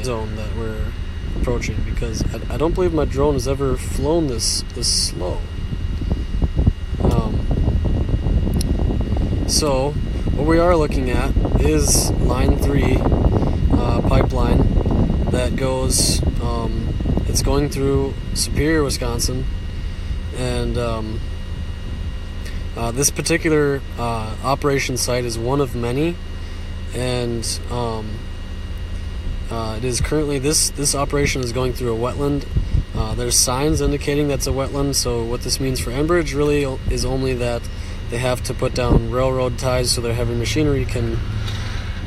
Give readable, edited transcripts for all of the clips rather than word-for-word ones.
zone that we're approaching, because I don't believe my drone has ever flown this slow. So what we are looking at is line 3 pipeline that goes, it's going through Superior, Wisconsin, and this particular operation site is one of many, and it is currently, this operation is going through a wetland. There's signs indicating that's a wetland, so what this means for Enbridge really is only that they have to put down railroad ties so their heavy machinery can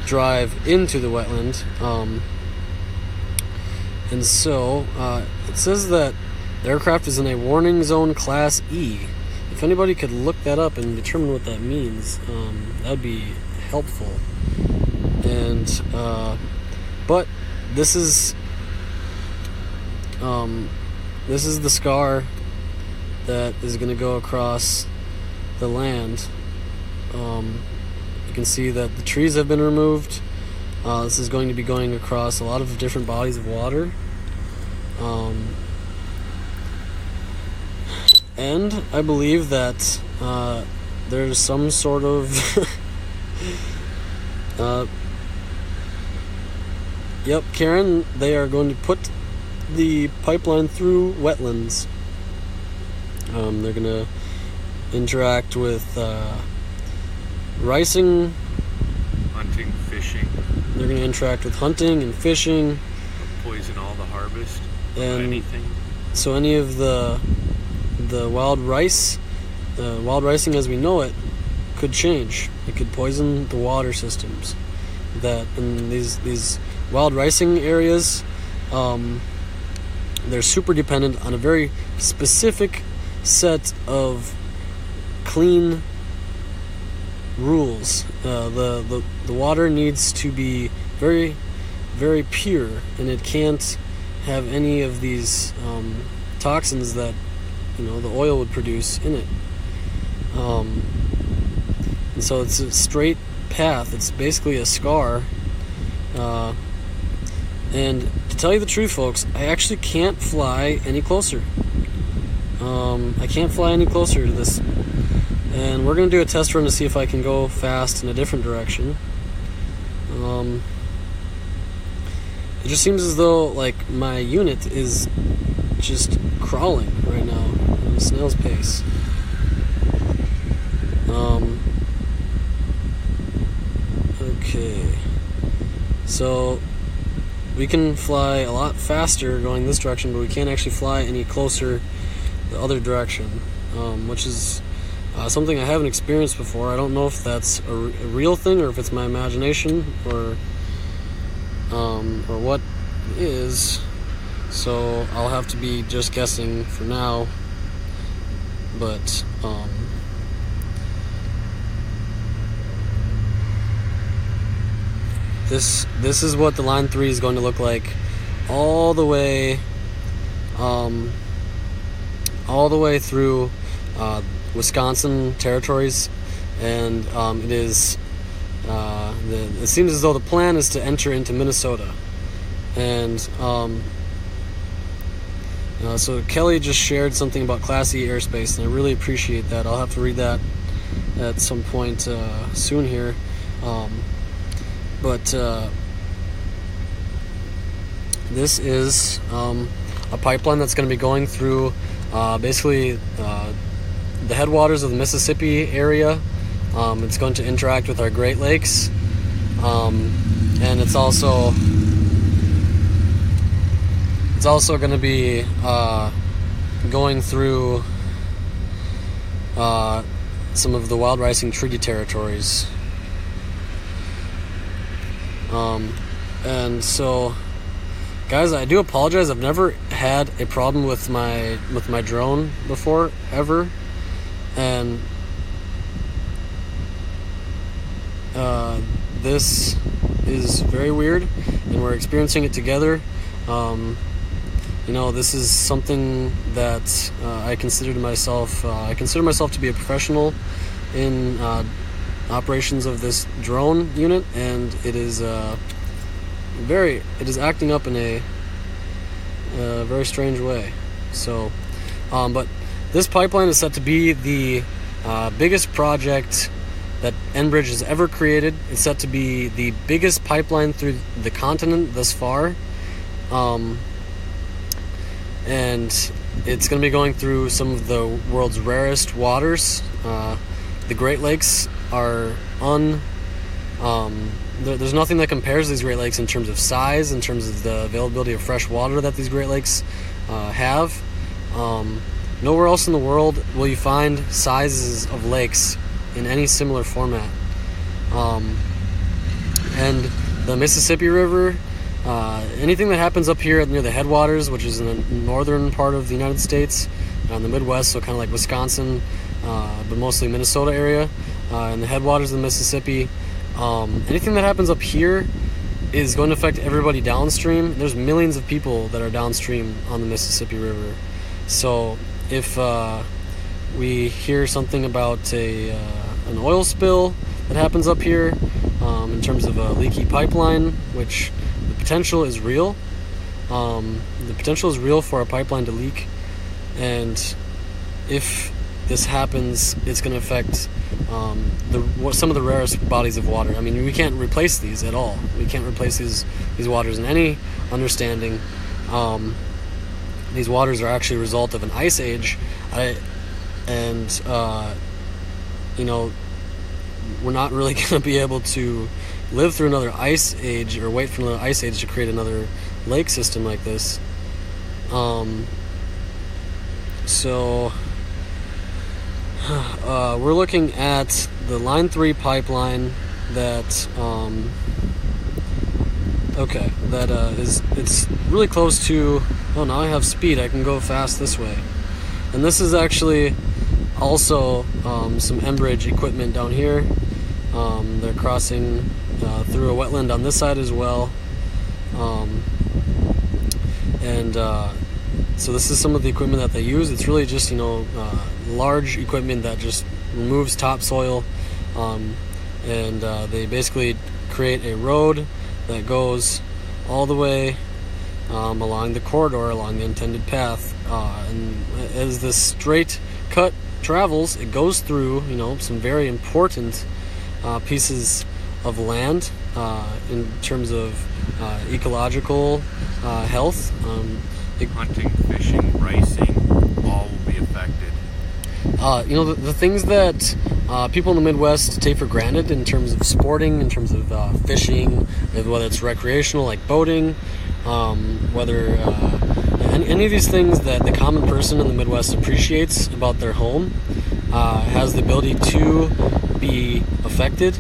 drive into the wetland. And so it says that the aircraft is in a warning zone class E. If anybody could look that up and determine what that means, that would be helpful. And but this is the scar that is going to go across the land. You can see that the trees have been removed. This is going to be going across a lot of different bodies of water. And I believe that there's some sort of yep, Karen, they are going to put the pipeline through wetlands. They're going to interact with ricing, hunting, fishing. They're going to interact with hunting and fishing. Poison all the harvest, and anything. So any of the wild rice, wild ricing as we know it, could change. It could poison the water systems. That in these wild ricing areas, they're super dependent on a very specific set of clean rules. The water needs to be very, very pure, and it can't have any of these toxins that the oil would produce in it. And so it's a straight path. It's basically a scar. And to tell you the truth, folks, I actually can't fly any closer. I can't fly any closer to this. And we're going to do a test run to see if I can go fast in a different direction. It just seems as though, like, my unit is just crawling right now at a snail's pace. Okay. So we can fly a lot faster going this direction, but we can't actually fly any closer the other direction, which is something I haven't experienced before. I don't know if that's a real thing or if it's my imagination or what it is. So I'll have to be just guessing for now. But this is what the line 3 is going to look like all the way through Wisconsin territories, and it is it seems as though the plan is to enter into Minnesota. And so Kelly just shared something about Class E airspace, and I really appreciate that. I'll have to read that at some point soon here. But this is a pipeline that's going to be going through basically the headwaters of the Mississippi area. It's going to interact with our Great Lakes, and it's also going to be going through some of the wild ricing treaty territories. And so, guys, I do apologize. I've never had a problem with my drone before, ever, and this is very weird, and we're experiencing it together. This is something that I consider myself to be a professional in operations of this drone unit, and it is it is acting up in a very strange way. So, but this pipeline is set to be the biggest project that Enbridge has ever created. It's set to be the biggest pipeline through the continent thus far. And it's going to be going through some of the world's rarest waters. The Great Lakes are there's nothing that compares these Great Lakes in terms of size, in terms of the availability of fresh water that these Great Lakes have. Nowhere else in the world will you find sizes of lakes in any similar format. And the Mississippi River, anything that happens up here near the headwaters, which is in the northern part of the United States, in the Midwest, so kind of like Wisconsin, but mostly Minnesota area, and the headwaters of the Mississippi, anything that happens up here is going to affect everybody downstream. There's millions of people that are downstream on the Mississippi River. So if we hear something about an oil spill that happens up here, in terms of a leaky pipeline, which the potential is real. The potential is real for a pipeline to leak, and if this happens, it's going to affect some of the rarest bodies of water. I mean, we can't replace these at all. We can't replace these waters in any understanding. These waters are actually a result of an ice age, we're not really going to be able to live through another ice age or wait for another ice age to create another lake system like this. So we're looking at the Line 3 pipeline that it's really close to. Oh, now I have speed. I can go fast this way. And this is actually also some Enbridge equipment down here. They're crossing through a wetland on this side as well. So this is some of the equipment that they use. It's really just, large equipment that just removes topsoil. And they basically create a road that goes all the way along the corridor, along the intended path. And as this straight cut travels, it goes through, some very important pieces of land in terms of ecological health. Hunting, fishing, ricing, all will be affected. The things that people in the Midwest take for granted in terms of sporting, in terms of fishing, whether it's recreational like boating, whether any of these things that the common person in the Midwest appreciates about their home has the ability to be affected,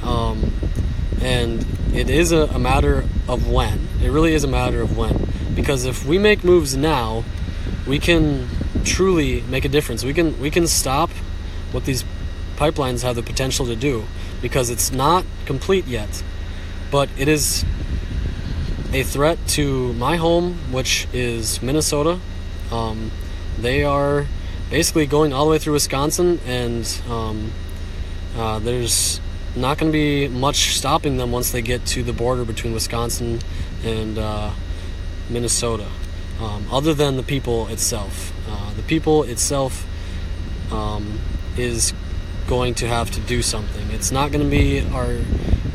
and it is a matter of when. It really is a matter of when, because if we make moves now, we can truly make a difference. We can stop what these pipelines have the potential to do, because it's not complete yet, but it is a threat to my home, which is Minnesota. They are basically going all the way through Wisconsin, and there's not going to be much stopping them once they get to the border between Wisconsin and Minnesota, other than the people itself. The people itself is going to have to do something. It's not going to be our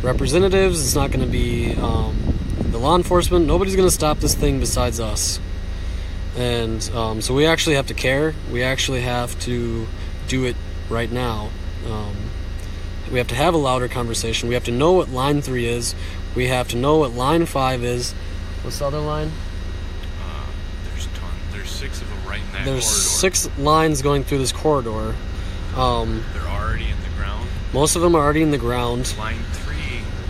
representatives. It's not going to be the law enforcement. Nobody's going to stop this thing besides us. And so we actually have to care. We actually have to do it right now. We have to have a louder conversation. We have to know what Line 3 is. We have to know what Line 5 is. What's the other line? There's tons. There's 6 of them right in that corridor. There's 6 lines going through this corridor. They're already in the ground. Most of them are already in the ground. Line 3,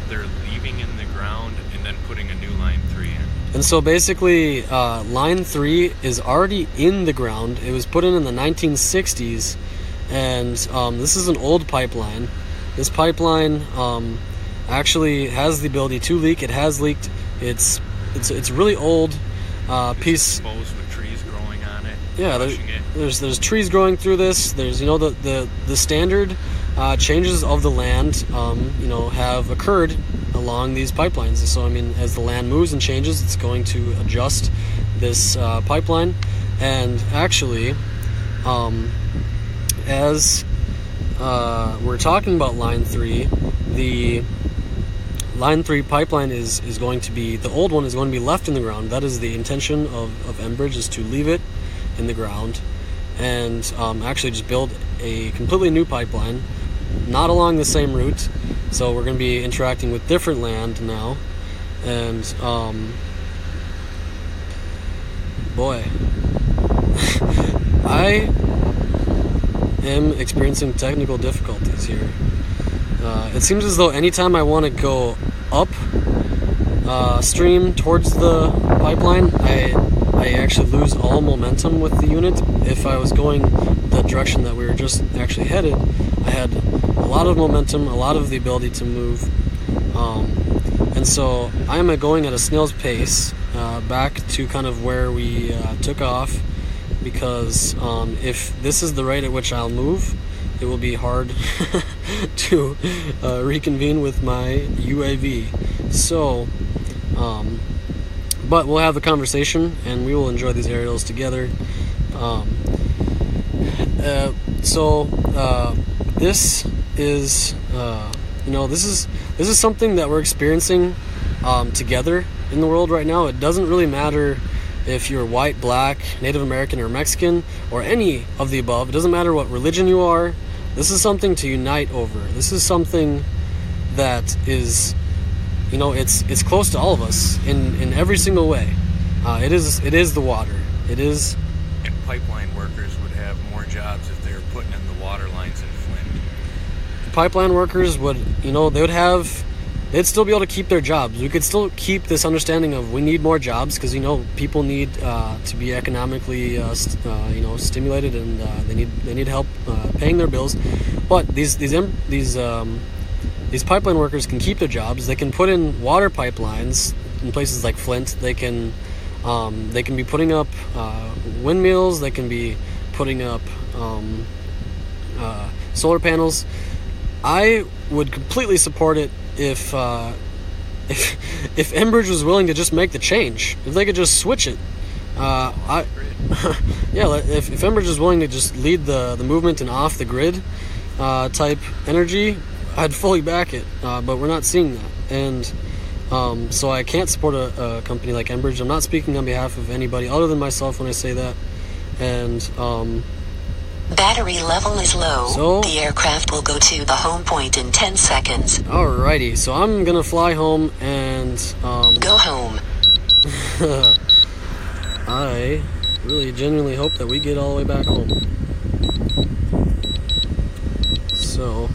they're leaving in the ground and then putting a new Line 3 in. And so basically, Line 3 is already in the ground. It was put in the 1960s, and this is an old pipeline. This pipeline actually has the ability to leak. It has leaked. It's really old piece. Exposed with trees growing on it. Yeah, there's trees growing through this. There's the standard changes of the land have occurred along these pipelines. So I mean, as the land moves and changes, it's going to adjust this pipeline. And actually, as we're talking about Line 3, the Line 3 pipeline is going to be, the old one is going to be left in the ground. That is the intention of Enbridge, is to leave it in the ground and actually just build a completely new pipeline, not along the same route. So we're going to be interacting with different land now. And boy, I am experiencing technical difficulties here. It seems as though anytime I want to go up stream towards the pipeline, I actually lose all momentum with the unit. If I was going the direction that we were just actually headed, I had a lot of momentum, a lot of the ability to move, and so I am going at a snail's pace back to kind of where we took off, because if this is the rate at which I'll move, it will be hard to reconvene with my UAV. So, but we'll have the conversation and we will enjoy these aerials together. This is, this is something that we're experiencing together in the world right now. It doesn't really matter if you're white, black, Native American, or Mexican, or any of the above. It doesn't matter what religion you are. This is something to unite over. This is something that is, it's close to all of us in every single way. It is the water. It is. And pipeline workers would have more jobs if they were putting in the water lines in Flint. The pipeline workers would, they'd still be able to keep their jobs. We could still keep this understanding of we need more jobs, because people need to be economically stimulated, and they need help paying their bills. But these pipeline workers can keep their jobs. They can put in water pipelines in places like Flint. They can be putting up windmills. They can be putting up solar panels. I would completely support it if Enbridge was willing to just make the change, if they could just switch it. If Enbridge is willing to just lead the movement and off the grid type energy, I'd fully back it. But we're not seeing that, and so I can't support a company like Enbridge. I'm not speaking on behalf of anybody other than myself when I say that. And battery level is low. So the aircraft will go to the home point in 10 seconds. Alrighty, so I'm gonna fly home and go home. I really genuinely hope that we get all the way back home. So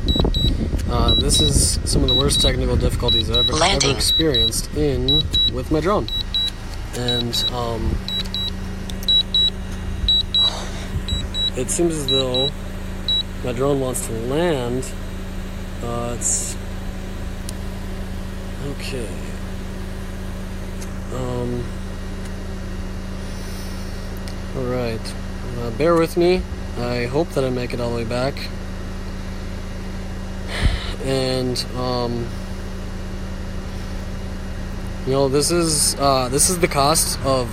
this is some of the worst technical difficulties I've ever experienced with my drone. And it seems as though my drone wants to land. It's okay. Alright. Bear with me. I hope that I make it all the way back. And this is the cost of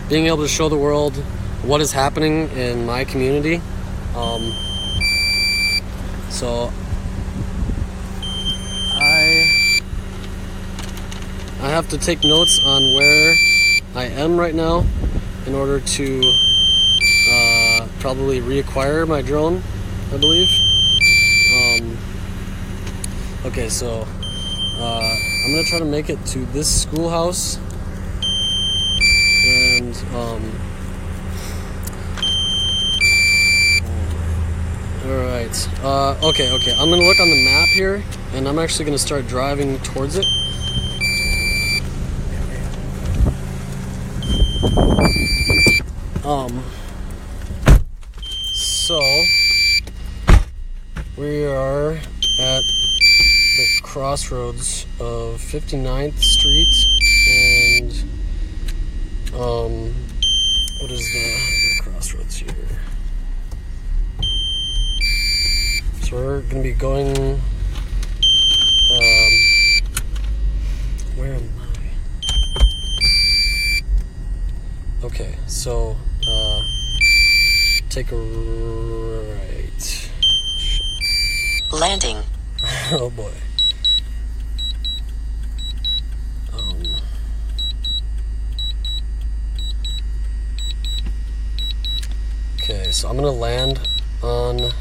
being able to show the world what is happening in my community. So I have to take notes on where I am right now in order to probably reacquire my drone, I believe. Okay, so I'm gonna try to make it to this schoolhouse, and alright, okay, I'm gonna look on the map here, and I'm actually gonna start driving towards it. So we are at the crossroads of 59th Street and what is the crossroads here? So we're gonna be going Okay, so take a right. Shit. Landing. Oh boy. Okay, so I'm gonna land on